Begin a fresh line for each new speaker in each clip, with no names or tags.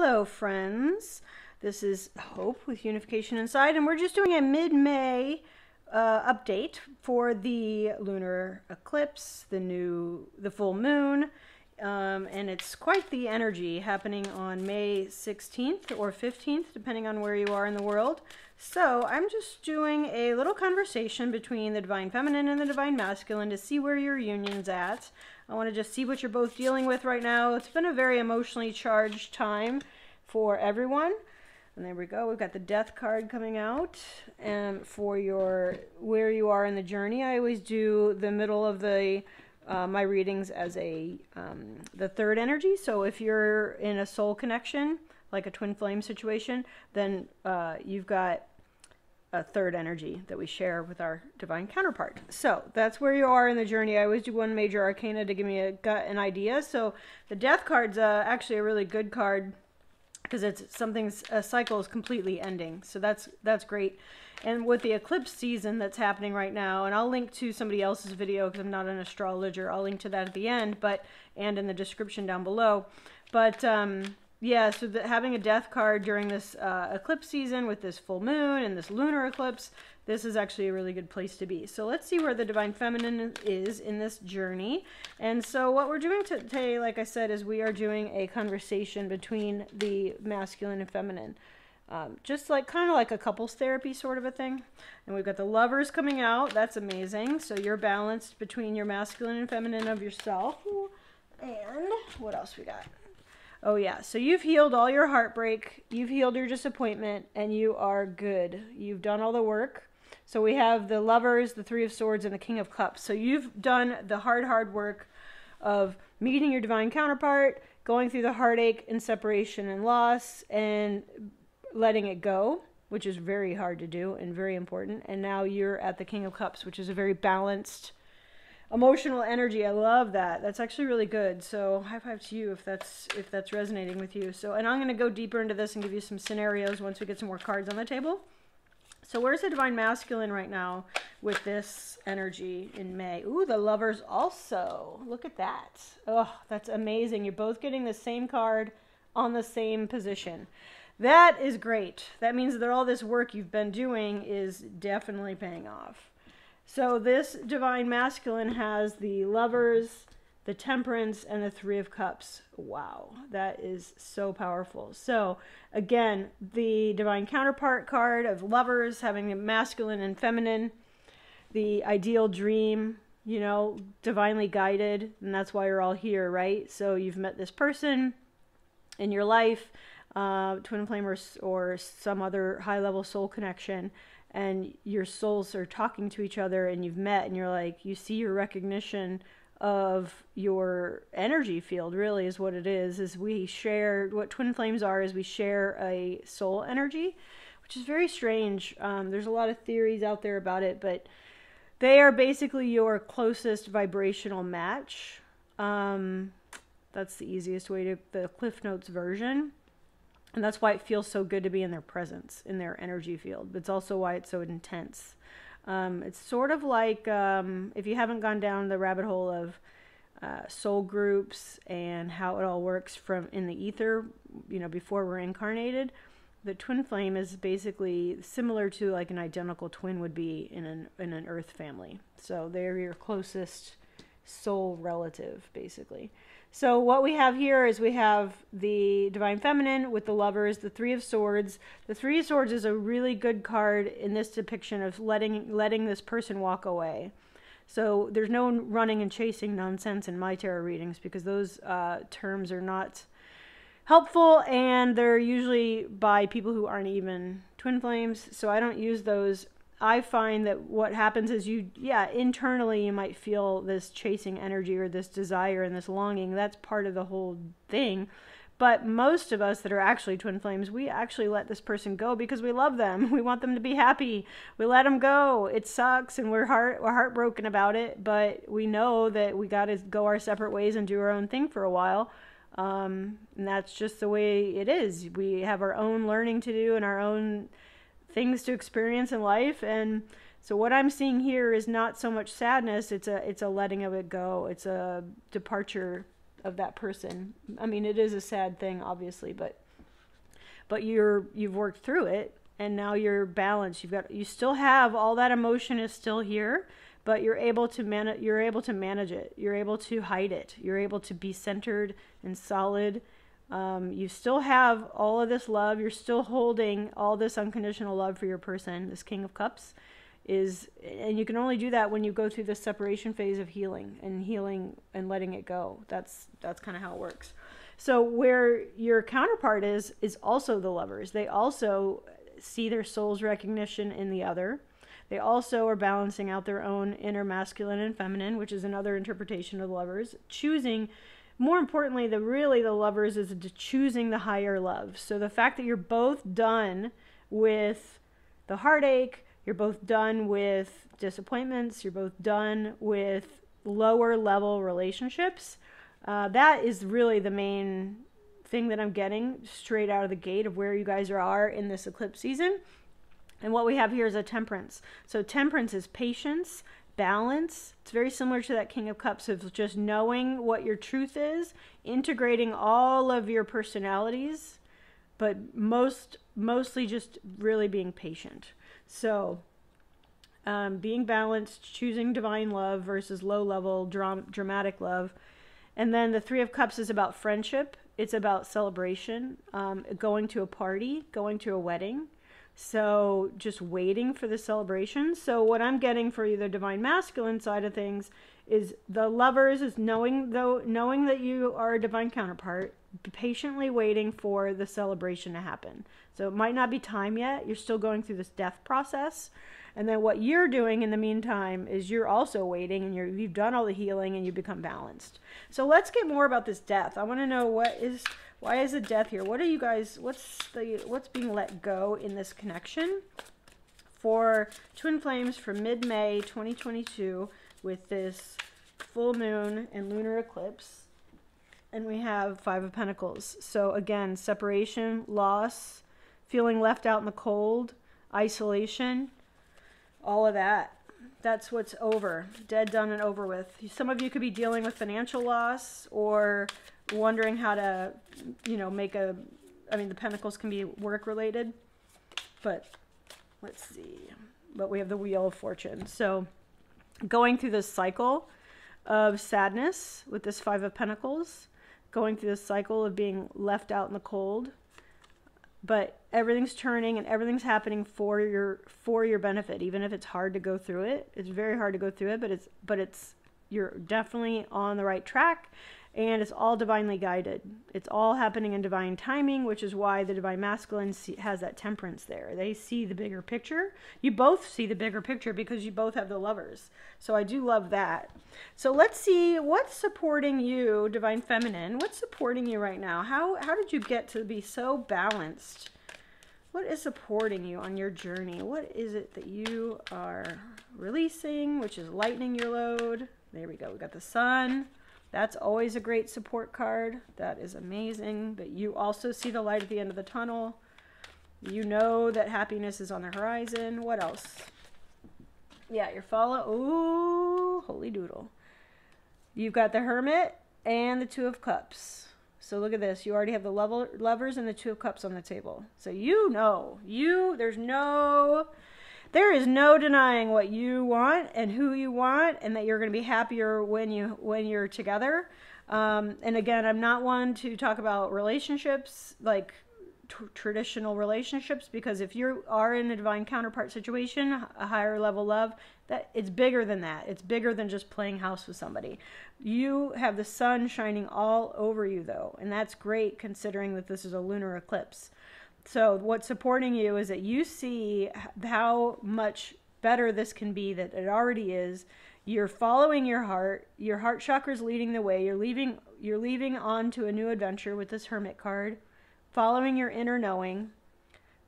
Hello, friends. This is Hope with Unification Inside, and we're just doing a mid-May update for the lunar eclipse, the full moon, and it's quite the energy happening on May 16th or 15th, depending on where you are in the world. So I'm just doing a little conversation between the Divine Feminine and the Divine Masculine to see where your union's at. I want to just see what you're both dealing with right now. It's been a very emotionally charged time for everyone. And there we go. We've got the Death card coming out. And for where you are in the journey, I always do the middle of the my readings as the third energy. So if you're in a soul connection, like a twin flame situation, then you've got a third energy that we share with our divine counterpart. So that's where you are in the journey. I always do one major arcana to give me an idea. So the Death card's actually a really good card because it's a cycle is completely ending. So that's great. And with the eclipse season that's happening right now, and I'll link to somebody else's video because I'm not an astrologer. I'll link to that at the end, and in the description down below. But yeah, so having a Death card during this eclipse season with this full moon and this lunar eclipse, this is actually a really good place to be. So let's see where the Divine Feminine is in this journey. And so what we're doing today, like I said, is we are doing a conversation between the masculine and feminine. Just like kind of like a couples therapy sort of a thing. And we've got the Lovers coming out. That's amazing. So you're balanced between your masculine and feminine of yourself. And what else we got? Oh yeah, so you've healed all your heartbreak, you've healed your disappointment, and you are good. You've done all the work. So we have the Lovers, the Three of Swords, and the King of Cups. So you've done the hard work of meeting your divine counterpart, going through the heartache and separation and loss, and letting it go, which is very hard to do and very important. And now you're at the King of Cups, which is a very balanced emotional energy. I love that. That's actually really good. So high five to you if that's resonating with you. So, and I'm going to go deeper into this and give you some scenarios once we get some more cards on the table. So where's the Divine Masculine right now with this energy in May? Ooh, the Lovers also. Look at that. Oh, that's amazing. You're both getting the same card on the same position. That is great. That means that all this work you've been doing is definitely paying off. So this Divine Masculine has the Lovers, the Temperance, and the Three of Cups. Wow, that is so powerful. So again, the Divine Counterpart card of Lovers, having the masculine and feminine, the ideal dream, you know, divinely guided, and that's why you're all here, right? So you've met this person in your life, twin flame or some other high-level soul connection, and your souls are talking to each other, and you've met, and you're like, you see your recognition of your energy field, really is what it is we share, what twin flames are, is we share a soul energy, which is very strange. There's a lot of theories out there about it, but they are basically your closest vibrational match. That's the easiest way to, the Cliff Notes version. And that's why it feels so good to be in their presence, in their energy field. But it's also why it's so intense. It's sort of like, if you haven't gone down the rabbit hole of soul groups and how it all works from in the ether, you know, before we're incarnated, the twin flame is basically similar to like an identical twin would be in an earth family. So they're your closest soul relative, basically. So what we have here is we have the Divine Feminine with the Lovers, the Three of Swords. The Three of Swords is a really good card in this depiction of letting this person walk away. So there's no running and chasing nonsense in my tarot readings because those terms are not helpful, and they're usually by people who aren't even twin flames. So I don't use those. I find that what happens is internally you might feel this chasing energy or this desire and this longing. That's part of the whole thing. But most of us that are actually twin flames, we actually let this person go because we love them. We want them to be happy. We let them go. It sucks and we're heartbroken about it, but we know that we got to go our separate ways and do our own thing for a while. And that's just the way it is. We have our own learning to do and our own things to experience in life. And so what I'm seeing here is not so much sadness, it's a letting of it go. It's a departure of that person. I mean, it is a sad thing, obviously, but but you've worked through it, and now you're balanced. You still have all that emotion is still here, but you're able to manage it. You're able to hide it. You're able to be centered and solid. You still have all of this love. You're still holding all this unconditional love for your person. This King of Cups and you can only do that when you go through the separation phase of healing and letting it go. That's kind of how it works. So where your counterpart is also the Lovers. They also see their soul's recognition in the other. They also are balancing out their own inner masculine and feminine, which is another interpretation of the Lovers. Choosing, more importantly, the Lovers is choosing the higher love. So the fact that you're both done with the heartache, you're both done with disappointments, you're both done with lower level relationships, that is really the main thing that I'm getting straight out of the gate of where you guys are in this eclipse season. And what we have here is a temperance. So temperance is patience, balance. It's very similar to that King of Cups of just knowing what your truth is, integrating all of your personalities, but mostly just really being patient. So being balanced, choosing divine love versus low-level dramatic love. And then the Three of Cups is about friendship. It's about celebration, going to a party, going to a wedding. So just waiting for the celebration. So what I'm getting for you, the divine masculine side of things, is the Lovers is knowing that you are a divine counterpart, patiently waiting for the celebration to happen. So it might not be time yet. You're still going through this death process. And then what you're doing in the meantime is you're also waiting, and you've done all the healing and you become balanced. So let's get more about this death. I want to know why is the death here? What are you guys, what's being let go in this connection for Twin Flames for mid-May 2022 with this full moon and lunar eclipse? And we have Five of Pentacles. So again, separation, loss, feeling left out in the cold, isolation, all of that. That's what's over. Dead, done, and over with. Some of you could be dealing with financial loss or wondering how to, the Pentacles can be work related. But let's see. But we have the Wheel of Fortune. So going through this cycle of sadness with this Five of Pentacles, going through this cycle of being left out in the cold, but everything's turning and everything's happening for your benefit, even if it's hard to go through it. It's very hard to go through it, but you're definitely on the right track, and it's all divinely guided. It's all happening in divine timing, which is why the divine masculine has that temperance there. They see the bigger picture. You both see the bigger picture because you both have the Lovers. So I do love that. So let's see what's supporting you, divine feminine. What's supporting you right now? How did you get to be so balanced? What is supporting you on your journey? What is it that you are releasing, which is lightening your load? There we go. We got the Sun. That's always a great support card. That is amazing. But you also see the light at the end of the tunnel. You know that happiness is on the horizon. What else? Yeah, your follow. Ooh, holy doodle. You've got the Hermit and the Two of Cups. So look at this. You already have the Lovers and the Two of Cups on the table. So there is no denying what you want and who you want, and that you're going to be happier when you're together. And again, I'm not one to talk about relationships, like traditional relationships, because if you are in a divine counterpart situation, a higher level love, that it's bigger than that. It's bigger than just playing house with somebody. You have the sun shining all over you, though, and that's great considering that this is a lunar eclipse. So what's supporting you is that you see how much better this can be, that it already is. You're following your heart chakra is leading the way. You're leaving on to a new adventure with this Hermit card, following your inner knowing,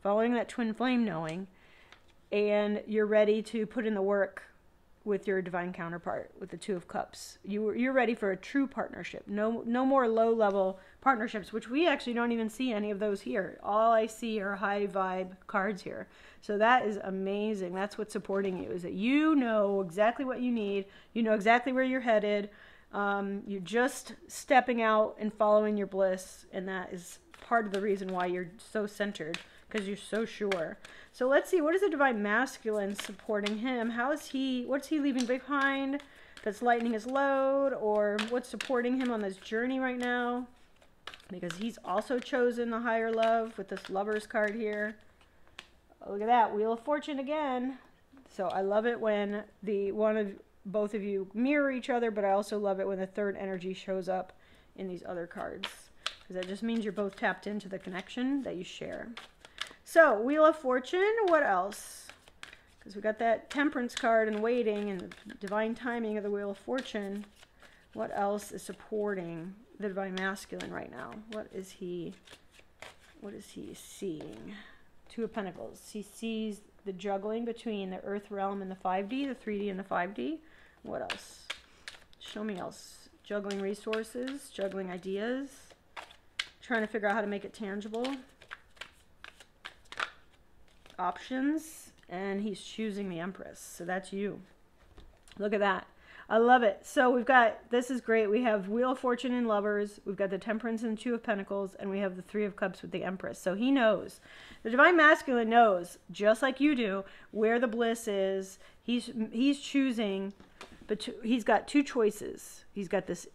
following that twin flame knowing, and you're ready to put in the work with your divine counterpart, with the Two of Cups. You're ready for a true partnership. No more low-level partnerships, which we actually don't even see any of those here. All I see are high vibe cards here. So that is amazing. That's what's supporting you, is that you know exactly what you need. You know exactly where you're headed. You're just stepping out and following your bliss, and that is part of the reason why you're so centered, because you're so sure. So let's see, what is the divine masculine supporting him? What's he leaving behind that's lightening his load, or what's supporting him on this journey right now? Because he's also chosen the higher love with this Lovers card here. Oh, look at that, Wheel of Fortune again. So I love it when both of you mirror each other, but I also love it when the third energy shows up in these other cards, because that just means you're both tapped into the connection that you share. So Wheel of Fortune, what else? Because we got that Temperance card and waiting and the divine timing of the Wheel of Fortune. What else is supporting the divine masculine right now? What is he seeing? Two of Pentacles. He sees the juggling between the earth realm and the 5D, the 3D and the 5D. What else? Show me else. Juggling resources, juggling ideas, trying to figure out how to make it tangible. Options, and he's choosing the Empress. So that's you. Look at that. I love it. So we've got, this is great. We have Wheel of Fortune and Lovers. We've got the Temperance and Two of Pentacles, and we have the Three of Cups with the Empress. So he knows. The divine masculine knows, just like you do, where the bliss is. He's choosing, but he's got two choices. He's got this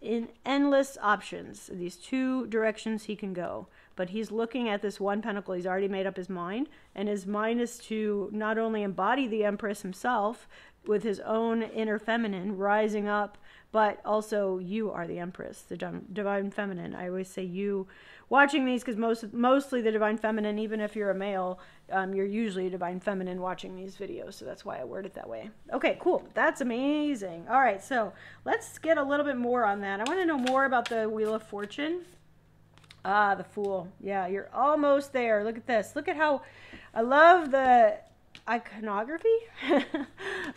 endless options, these two directions he can go. But he's looking at this one pentacle. He's already made up his mind, and his mind is to not only embody the Empress himself with his own inner feminine rising up, but also you are the Empress, the divine feminine. I always say you watching these, because mostly the divine feminine, even if you're a male, you're usually a divine feminine watching these videos. So that's why I word it that way. Okay, cool. That's amazing. All right, so let's get a little bit more on that. I want to know more about the Wheel of Fortune. Ah, the Fool. Yeah, you're almost there. Look at this. Look at how I love the iconography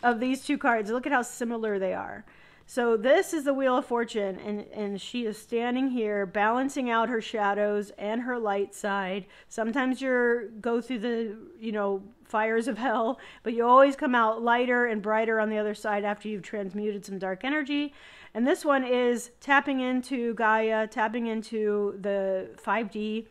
of these two cards. Look at how similar they are. So this is the Wheel of Fortune, and she is standing here balancing out her shadows and her light side. Sometimes you go through the, fires of hell, but you always come out lighter and brighter on the other side after you've transmuted some dark energy. And this one is tapping into Gaia, tapping into the 5D,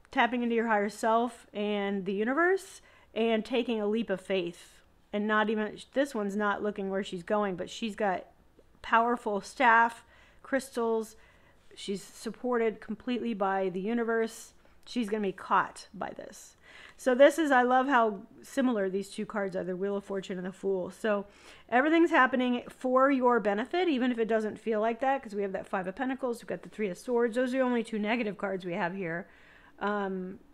tapping into your higher self and the universe, and taking a leap of faith. And not even, this one's not looking where she's going, but she's got powerful staff, crystals. She's supported completely by the universe. She's going to be caught by this. So this is, I love how similar these two cards are, the Wheel of Fortune and the Fool. So everything's happening for your benefit, even if it doesn't feel like that, because we have that Five of Pentacles, we've got the Three of Swords. Those are the only two negative cards we have here.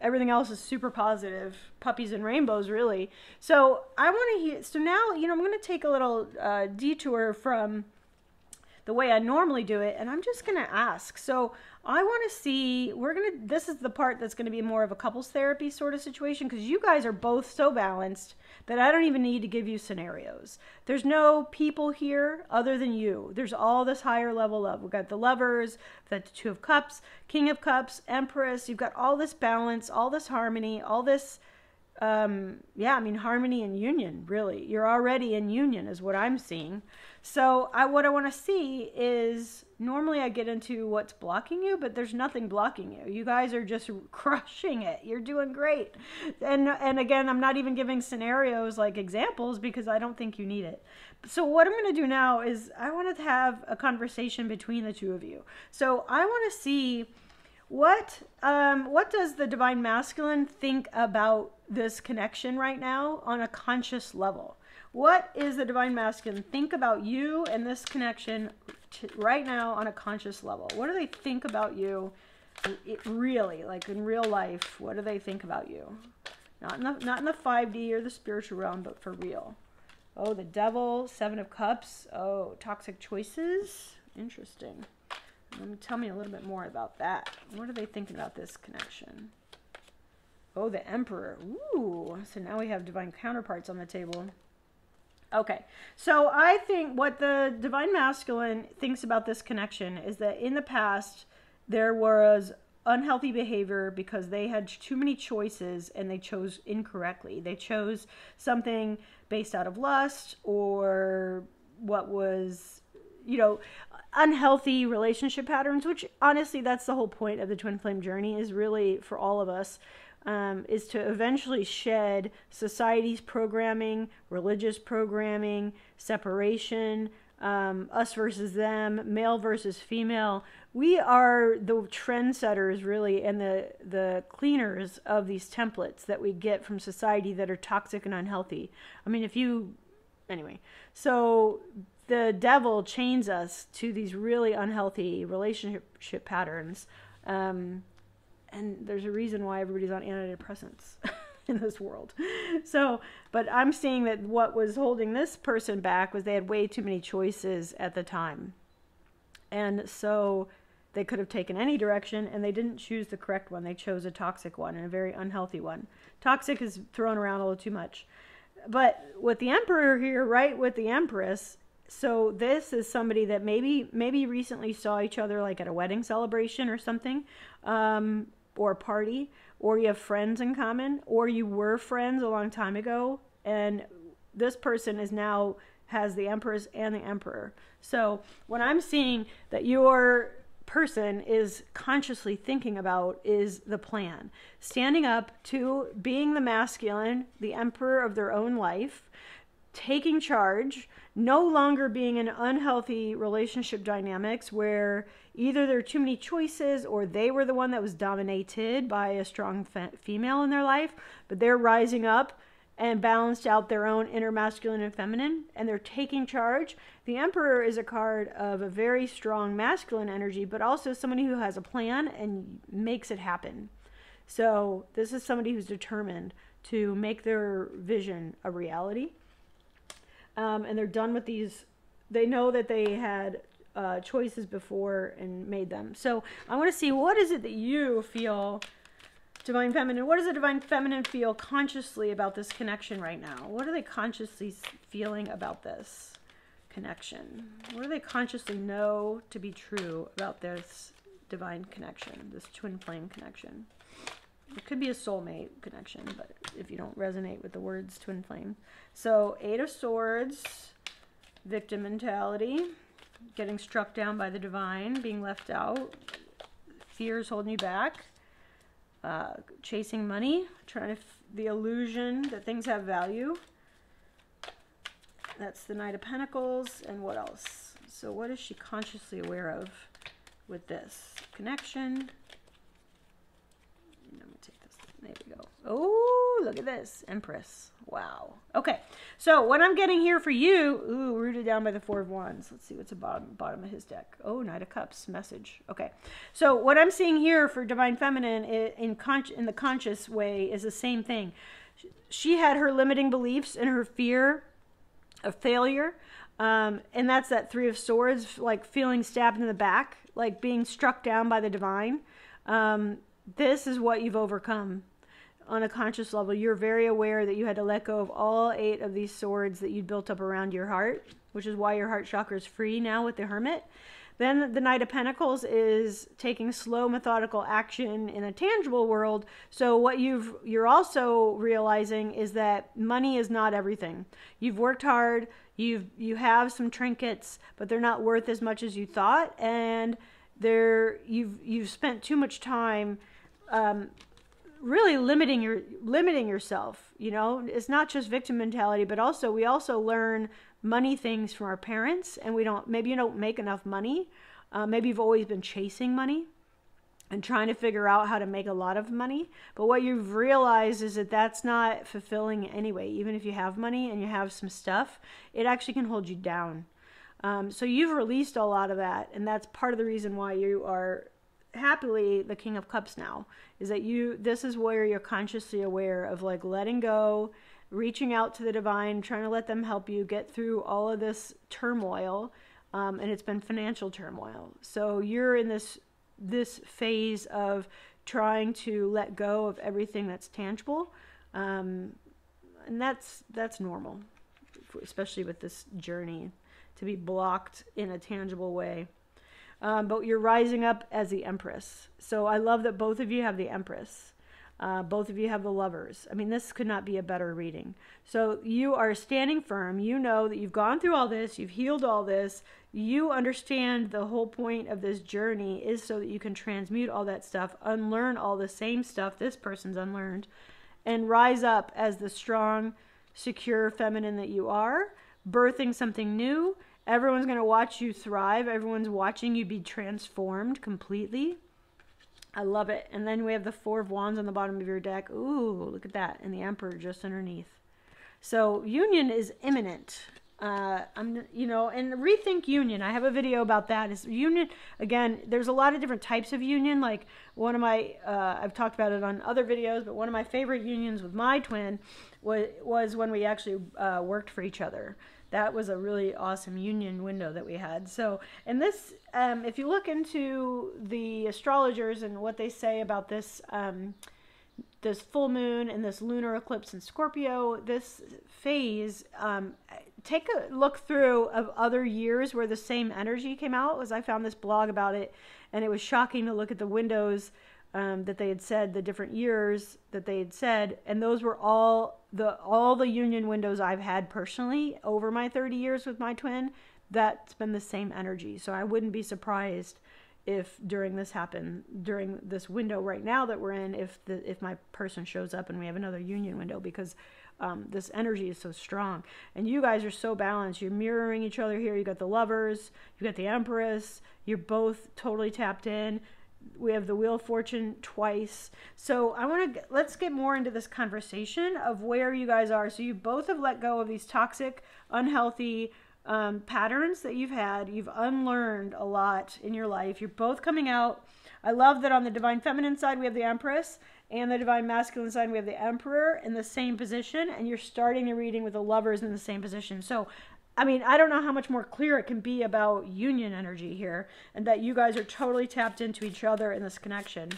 Everything else is super positive, puppies and rainbows, really. So I want to hear, so now, I'm going to take a little detour from the way I normally do it, and I'm just going to ask. So I want to see, this is the part that's going to be more of a couples therapy sort of situation, because you guys are both so balanced that I don't even need to give you scenarios. There's no people here other than you. There's all this higher level love. We've got the Lovers, we've got the Two of Cups, King of Cups, Empress. You've got all this balance, all this harmony, all this, harmony and union, really. You're already in union is what I'm seeing. So what I want to see is, normally I get into what's blocking you, but there's nothing blocking you. You guys are just crushing it. You're doing great. And again, I'm not even giving scenarios like examples, because I don't think you need it. So what I'm going to do now is I want to have a conversation between the two of you. So I want to see what does the divine masculine think about this connection right now on a conscious level? What is the divine masculine think about you and this connection right now on a conscious level? What do they think about you really, like in real life? What do they think about you? Not in the 5D or the spiritual realm, but for real. Oh, the Devil, Seven of Cups. Oh, toxic choices. Interesting. Tell me a little bit more about that. What are they thinking about this connection? Oh, the Emperor. Ooh, so now we have divine counterparts on the table. Okay, so I think what the divine masculine thinks about this connection is that in the past there was unhealthy behavior because they had too many choices and they chose incorrectly. They chose something based out of lust, or what was, unhealthy relationship patterns, which honestly, that's the whole point of the twin flame journey, is really for all of us, is to eventually shed society's programming, religious programming, separation, us versus them, male versus female. We are the trendsetters, really, and the cleaners of these templates that we get from society that are toxic and unhealthy. I mean, anyway, so the devil chains us to these really unhealthy relationship patterns. And there's a reason why everybody's on antidepressants in this world. So, but I'm seeing that what was holding this person back was they had way too many choices at the time. And so they could have taken any direction, and they didn't choose the correct one. They chose a toxic one and a very unhealthy one. Toxic is thrown around a little too much. But with the Emperor here, right with the Empress, so this is somebody that maybe recently saw each other like at a wedding celebration or something, or a party, or you have friends in common, or you were friends a long time ago, and this person is now has the Empress and the Emperor. So what I'm seeing that your person is consciously thinking about is the plan. Standing up to being the masculine, the emperor of their own life, taking charge, no longer being in unhealthy relationship dynamics where either there are too many choices or they were the one that was dominated by a strong female in their life, but they're rising up and balanced out their own inner masculine and feminine, and they're taking charge. The Emperor is a card of a very strong masculine energy, but also somebody who has a plan and makes it happen. So this is somebody who's determined to make their vision a reality. And they're done with these. They know that they had choices before and made them. So I want to see, what is it that you feel, Divine Feminine, what does the Divine Feminine feel consciously about this connection right now? What are they consciously feeling about this connection? What do they consciously know to be true about this divine connection, this twin flame connection? It could be a soulmate connection, but if you don't resonate with the words twin flame. So 8 of Swords, victim mentality, getting struck down by the divine, being left out, fears holding you back, chasing money, trying to the illusion that things have value. That's the Knight of Pentacles. And what else? So what is she consciously aware of with this connection? Let me take this. There we go. Oh, look at this. Empress. Wow. Okay. So what I'm getting here for you, ooh, rooted down by the 4 of Wands. Let's see what's the bottom of his deck. Oh, Knight of Cups. Message. Okay. So what I'm seeing here for Divine Feminine in the conscious way is the same thing. She had her limiting beliefs and her fear of failure. And that's that 3 of Swords, like feeling stabbed in the back, like being struck down by the divine. This is what you've overcome on a conscious level. You're very aware that you had to let go of all 8 of these swords that you'd built up around your heart, which is why your heart chakra is free now with the Hermit. Then the Knight of Pentacles is taking slow, methodical action in a tangible world. So what you're also realizing is that money is not everything. You've worked hard, you have some trinkets, but they're not worth as much as you thought, and you've spent too much time really limiting yourself. You know, it's not just victim mentality, but also we also learn money things from our parents, and maybe you don't make enough money. Maybe you've always been chasing money and trying to figure out how to make a lot of money. But what you've realized is that that's not fulfilling anyway. Even if you have money and you have some stuff, it actually can hold you down. So you've released a lot of that, and that's part of the reason why you are happily the King of Cups now, is that this is where you're consciously aware of, like, letting go, reaching out to the divine, trying to let them help you get through all of this turmoil, and it's been financial turmoil. So you're in this phase of trying to let go of everything that's tangible, and that's normal, especially with this journey, to be blocked in a tangible way. But you're rising up as the Empress. So I love that both of you have the Empress. Both of you have the Lovers. I mean, this could not be a better reading. So you are standing firm. You know that you've gone through all this. You've healed all this. You understand the whole point of this journey is so that you can transmute all that stuff, unlearn all the same stuff this person's unlearned, and rise up as the strong, secure feminine that you are, birthing something new. Everyone's going to watch you thrive. Everyone's watching you be transformed completely. I love it. And then we have the Four of Wands on the bottom of your deck. Ooh, look at that. And the Emperor just underneath. So union is imminent. And rethink union. I have a video about that. Is union, again, there's a lot of different types of union. Like one of my, I've talked about it on other videos, but one of my favorite unions with my twin was when we actually worked for each other. That was a really awesome union window that we had. So, and this, if you look into the astrologers and what they say about this, this full moon and this lunar eclipse in Scorpio, this phase, take a look through of other years where the same energy came out. As I found this blog about it, and it was shocking to look at the windows that they had said, the different years that they had said, and those were all the union windows I've had personally over my 30 years with my twin. That's been the same energy. So I wouldn't be surprised if during this window right now that we're in, if my person shows up and we have another union window, because this energy is so strong. And you guys are so balanced. You're mirroring each other here. You got the Lovers, you got the Empress. You're both totally tapped in. We have the Wheel of Fortune twice. So let's get more into this conversation of where you guys are. So you both have let go of these toxic, unhealthy patterns that you've had. You've unlearned a lot in your life. You're both coming out. I love that on the Divine Feminine side, we have the Empress, and the Divine Masculine side, we have the Emperor in the same position, and you're starting the reading with the Lovers in the same position. So I mean, I don't know how much more clear it can be about union energy here, and that you guys are totally tapped into each other in this connection.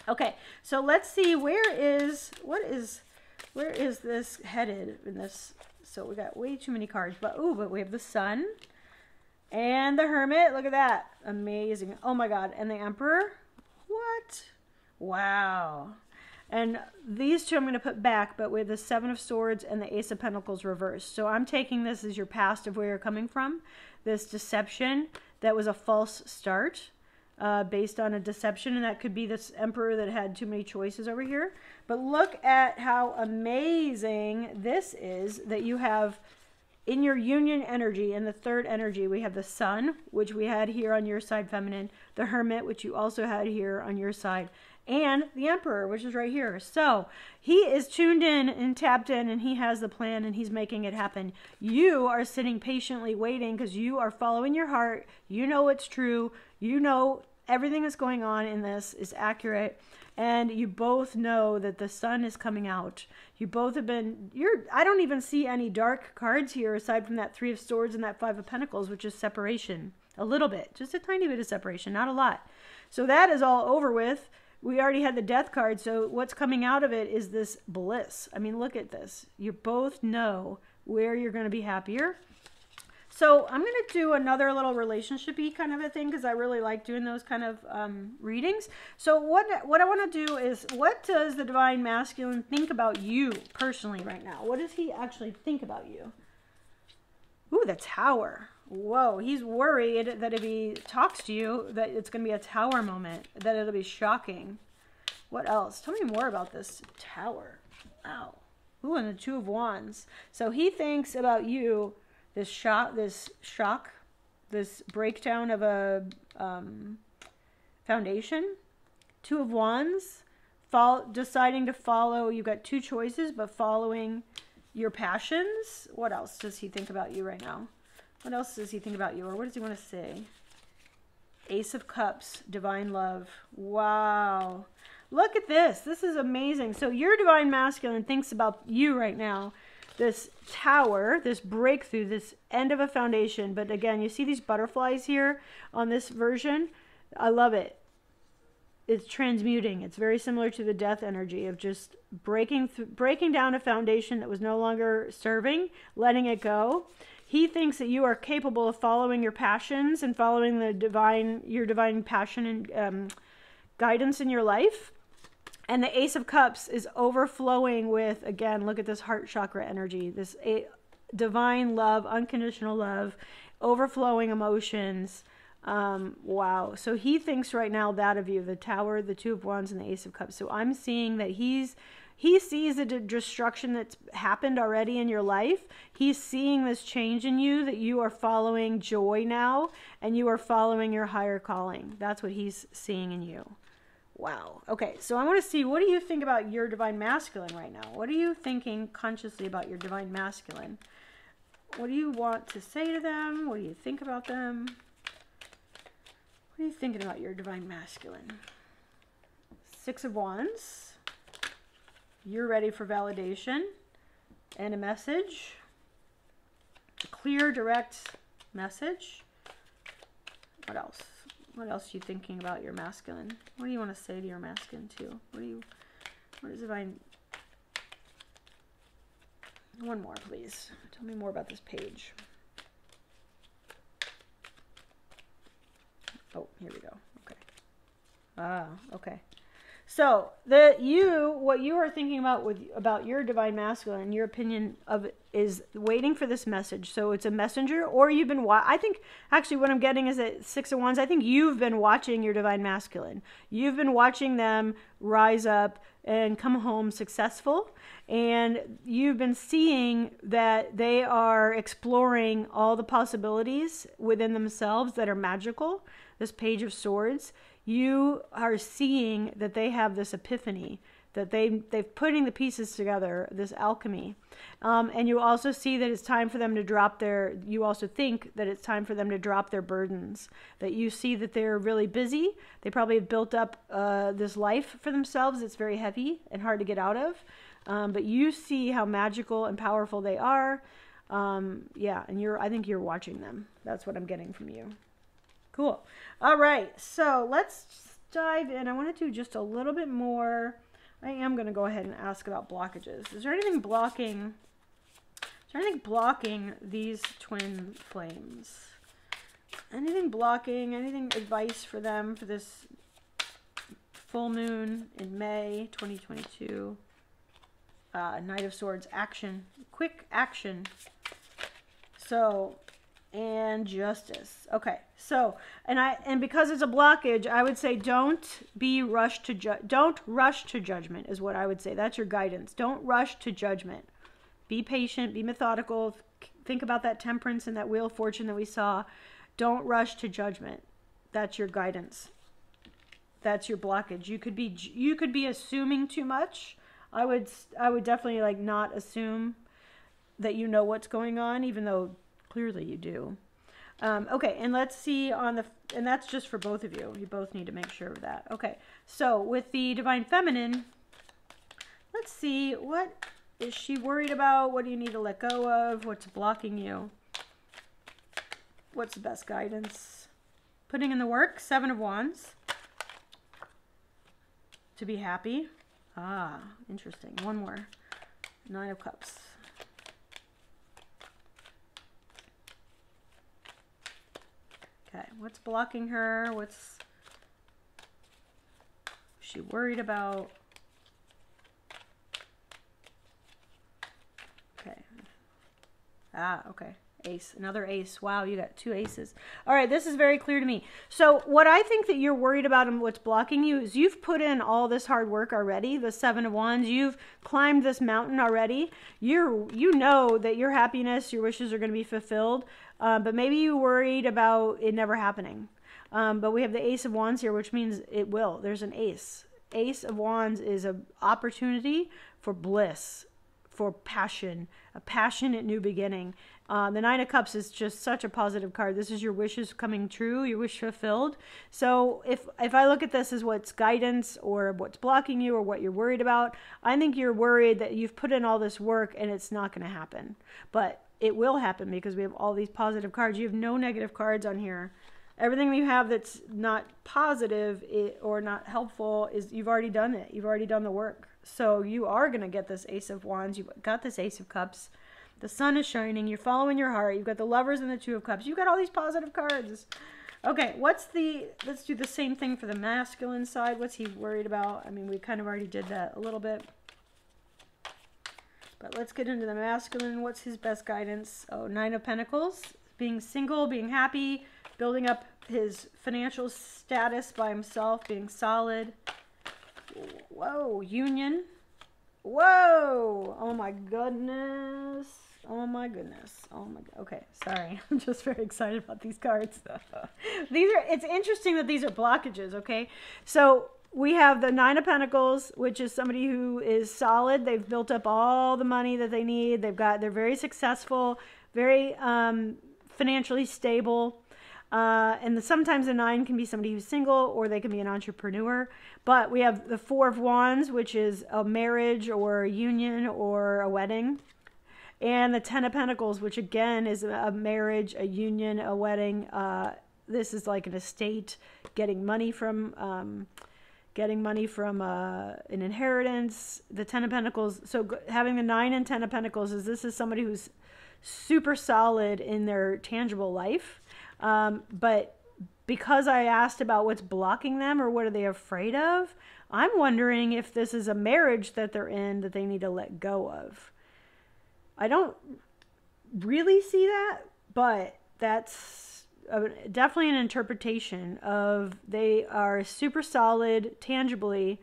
Okay, so let's see, where is this headed in this? So we got way too many cards, but we have the Sun and the Hermit. Look at that. Amazing. Oh my God. And the Emperor. What? Wow. And these two I'm going to put back, but with the Seven of Swords and the Ace of Pentacles reversed. So I'm taking this as your past of where you're coming from. This deception that was a false start based on a deception. And that could be this Emperor that had too many choices over here. But look at how amazing this is that you have in your union energy. In the third energy, we have the Sun, which we had here on your side, feminine. The Hermit, which you also had here on your side. And the Emperor, which is right here. So he is tuned in and tapped in, and he has the plan, and he's making it happen. You are sitting patiently waiting because you are following your heart. You know it's true. You know everything that's going on in this is accurate. And you both know that the Sun is coming out. You both have been, I don't even see any dark cards here aside from that Three of Swords and that Five of Pentacles, which is separation. A little bit, just a tiny bit of separation, not a lot. So that is all over with. We already had the Death card, so what's coming out of it is this bliss. I mean, look at this. You both know where you're going to be happier. So I'm going to do another little relationship-y kind of a thing because I really like doing those kind of readings. So what I want to do is, what does the Divine Masculine think about you personally right now? What does he actually think about you? Ooh, the Tower. Whoa, he's worried that if he talks to you, that it's going to be a Tower moment, that it'll be shocking. What else? Tell me more about this Tower. Wow. Ooh, and the Two of Wands. So he thinks about you, this shock, this breakdown of a foundation. Two of Wands, deciding to follow. You've got two choices, but following your passions. What else does he think about you right now? What else does he think about you? Or what does he want to say? Ace of Cups, divine love. Wow. Look at this. This is amazing. So your Divine Masculine thinks about you right now. This Tower, this breakthrough, this end of a foundation. But again, you see these butterflies here on this version? I love it. It's transmuting. It's very similar to the Death energy of just breaking down a foundation that was no longer serving, letting it go. He thinks that you are capable of following your passions and following your divine passion and guidance in your life. And the Ace of Cups is overflowing with, again, look at this heart chakra energy, this divine love, unconditional love, overflowing emotions. Wow. So he thinks right now that of you, the Tower, the Two of Wands, and the Ace of Cups. So I'm seeing that he sees the destruction that's happened already in your life. He's seeing this change in you, that you are following joy now, and you are following your higher calling. That's what he's seeing in you. Wow. Okay, so I want to see, what do you think about your divine masculine right now? What are you thinking consciously about your divine masculine? What do you want to say to them? What do you think about them? What are you thinking about your divine masculine? Six of Wands. You're ready for validation and a message. A clear, direct message. What else? What else are you thinking about your masculine? What do you want to say to your masculine too? What is divine? One more, please. Tell me more about this page. Oh, here we go. Okay. Ah, okay. So what you are thinking about your divine masculine, your opinion of it, is waiting for this message. So it's a messenger, or you've been I think actually what I'm getting is that Six of Wands. I think you've been watching your divine masculine. You've been watching them rise up and come home successful, and you've been seeing that they are exploring all the possibilities within themselves that are magical. This Page of Swords. You are seeing that they have this epiphany, that they've putting the pieces together, this alchemy. And you also see that it's time for them to drop you also think that it's time for them to drop their burdens, that you see that they're really busy. They probably have built up this life for themselves. It's very heavy and hard to get out of. But you see how magical and powerful they are. Yeah, and I think you're watching them. That's what I'm getting from you. Cool. All right, so let's dive in. I want to do just a little bit more. I am going to go ahead and ask about blockages. Is there anything blocking these twin flames? Anything blocking, anything advice for them for this full moon in May 2022? Knight of Swords, action, quick action. So, and Justice. Okay, so and because it's a blockage, I would say don't rush to judgment is what I would say. That's your guidance. Don't rush to judgment. Be patient, be methodical. Think about that Temperance and that Wheel of Fortune that we saw. Don't rush to judgment. That's your guidance. That's your blockage. You could be assuming too much. I would definitely not assume that you know what's going on, even though clearly you do. Okay, and let's see and that's just for both of you. You both need to make sure of that. Okay, so with the Divine Feminine, let's see, what is she worried about? What do you need to let go of? What's blocking you? What's the best guidance? Putting in the work, Seven of Wands. To be happy. Ah, interesting. One more. Nine of Cups. Okay, what's blocking her? What's she worried about? Okay. Ah, okay. Ace, another ace. Wow, you got two aces. All right, this is very clear to me. So what I think that you're worried about and what's blocking you is you've put in all this hard work already, the Seven of Wands. You've climbed this mountain already. You know that your happiness, your wishes are going to be fulfilled, but maybe you worried about it never happening. But we have the Ace of Wands here, which means it will. There's an ace. Ace of Wands is an opportunity for bliss, for passion, a passionate new beginning. The Nine of Cups is just such a positive card. This is your wishes coming true, your wish fulfilled. So if I look at this as what's guidance or what's blocking you or what you're worried about, I think you're worried that you've put in all this work and it's not going to happen. But it will happen because we have all these positive cards. You have no negative cards on here. Everything you have that's not positive or not helpful is you've already done it. You've already done the work. So you are going to get this Ace of Wands. You've got this Ace of Cups. The sun is shining. You're following your heart. You've got the Lovers and the Two of Cups. You've got all these positive cards. Okay, let's do the same thing for the masculine side. What's he worried about? I mean, we kind of already did that a little bit. But let's get into the masculine. What's his best guidance? Oh, Nine of Pentacles. Being single, being happy, building up his financial status by himself, being solid. Whoa, union. Whoa! Oh my goodness. Oh my goodness. Oh my god. Okay, sorry. I'm just very excited about these cards. It's interesting that these are blockages, okay? So we have the Nine of Pentacles, which is somebody who is solid. They've built up all the money that they need. They're very successful, very financially stable. And sometimes a 9 can be somebody who's single, or they can be an entrepreneur. But we have the Four of Wands, which is a marriage or a union or a wedding. And the Ten of Pentacles, which again is a marriage, a union, a wedding. This is like an estate, getting money from an inheritance. The Ten of Pentacles. So having the 9 and 10 of Pentacles this is somebody who's super solid in their tangible life. But because I asked about what's blocking them or what are they afraid of, I'm wondering if this is a marriage that they're in that they need to let go of. I don't really see that, but that's definitely an interpretation of they are super solid tangibly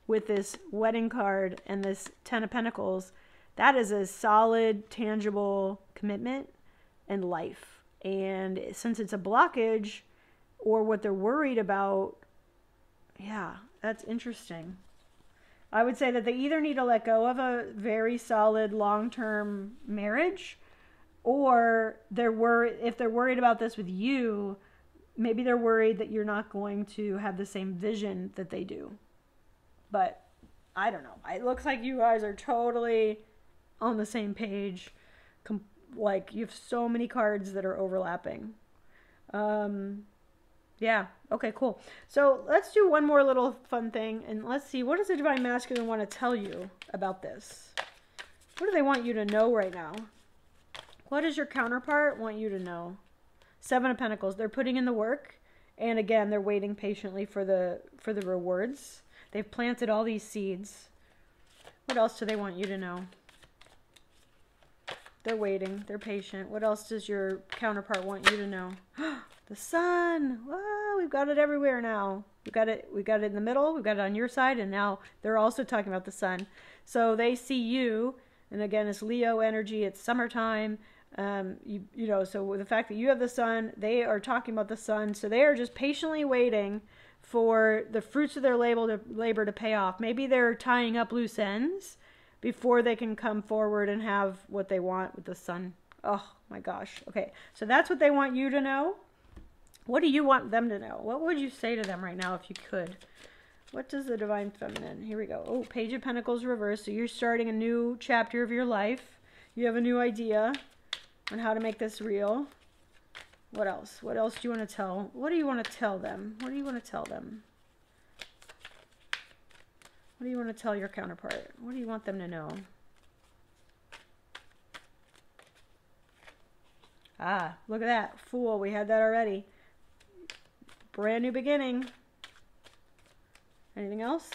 with this wedding card and this Ten of Pentacles. That is a solid, tangible commitment and life. And since it's a blockage or what they're worried about, yeah, that's interesting. I would say that they either need to let go of a very solid long-term marriage, or if they're worried about this with you, maybe they're worried that you're not going to have the same vision that they do. But I don't know. It looks like you guys are totally on the same page. Like you have so many cards that are overlapping. Yeah. Okay, cool. So let's do one more little fun thing, and let's see, what does the Divine Masculine want to tell you about this? What do they want you to know right now? What does your counterpart want you to know? Seven of Pentacles. They're putting in the work, and again, they're waiting patiently for the rewards. They've planted all these seeds. What else do they want you to know? They're waiting. They're patient. What else does your counterpart want you to know? The sun. Whoa, we've got it everywhere now. We got it in the middle. We've got it on your side, and now they're also talking about the sun. So they see you, and again, it's Leo energy. It's summertime. You know, so with the fact that you have the sun, they are talking about the sun. So they are just patiently waiting for the fruits of their labor to pay off. Maybe they're tying up loose ends before they can come forward and have what they want with the sun. Oh my gosh. Okay, so that's what they want you to know. What do you want them to know? What would you say to them right now if you could? What does the Divine Feminine? Here we go. Oh, Page of Pentacles reversed. So you're starting a new chapter of your life. You have a new idea on how to make this real. What else? What else do you want to tell? What do you want to tell them? What do you want to tell them? What do you want to tell your counterpart? What do you want them to know? Ah, look at that. Fool. We had that already. Brand new beginning. Anything else?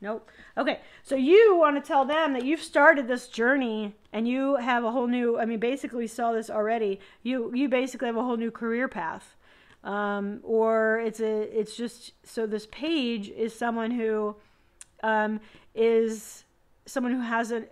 Nope. Okay, so you want to tell them that you've started this journey and you have a whole new, I mean, basically we saw this already. You basically have a whole new career path. Or it's just, so this page is someone who has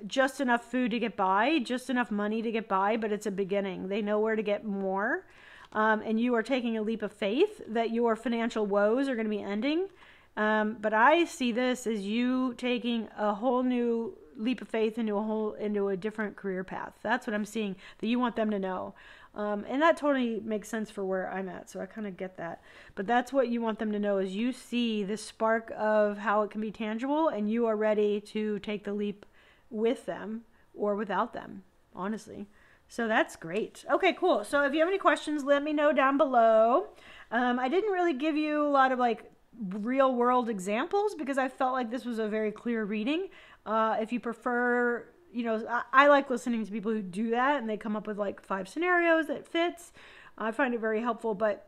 just enough food to get by, just enough money to get by, but it's a beginning. They know where to get more. And you are taking a leap of faith that your financial woes are going to be ending. But I see this as you taking a whole new leap of faith into a different career path. That's what I'm seeing that you want them to know. And that totally makes sense for where I'm at. So I kind of get that. But that's what you want them to know is you see the spark of how it can be tangible and you are ready to take the leap with them or without them, honestly. So that's great. Okay, cool. So if you have any questions, let me know down below. I didn't really give you a lot of like real world examples because I felt like this was a very clear reading. If you prefer, you know, I like listening to people who do that and they come up with like 5 scenarios that fits. I find it very helpful, but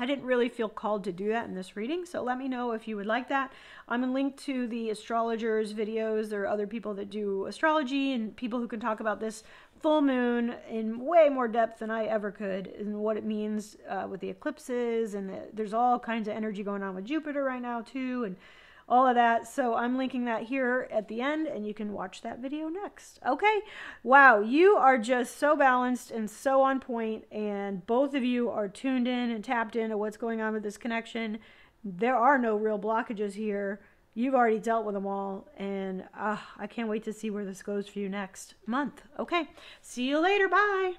I didn't really feel called to do that in this reading, so let me know if you would like that. I'm going to link to the astrologers' videos. There are other people that do astrology and people who can talk about this full moon in way more depth than I ever could, and what it means with the eclipses, and there's all kinds of energy going on with Jupiter right now too, and all of that. So I'm linking that here at the end, and you can watch that video next. Okay. Wow. You are just so balanced and so on point, and both of you are tuned in and tapped into what's going on with this connection. There are no real blockages here. You've already dealt with them all, and I can't wait to see where this goes for you next month. Okay. See you later. Bye.